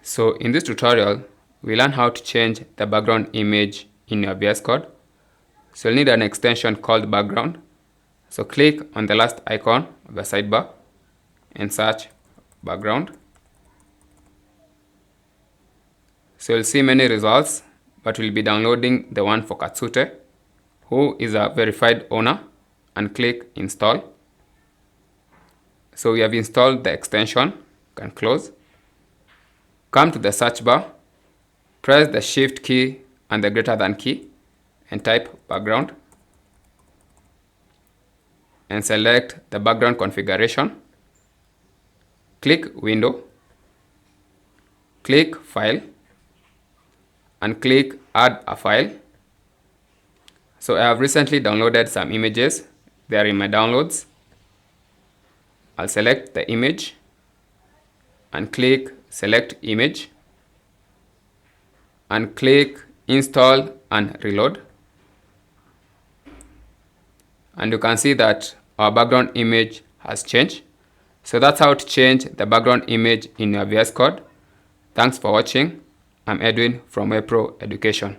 So in this tutorial, we learn how to change the background image in your VS Code. So you'll need an extension called background. So click on the last icon of the sidebar and search background. So you'll see many results, but we'll be downloading the one for Katsute, who is a verified owner, and click install. So we have installed the extension. You can close. Come to the search bar, press the shift key and the greater than key and type background and select the background configuration. Click window, click file and click add a file. So I have recently downloaded some images. They are in my downloads. I'll select the image and click select image and click install and reload. And you can see that our background image has changed. So that's how to change the background image in your VS Code. Thanks for watching. I'm Edwin from WebPro Education.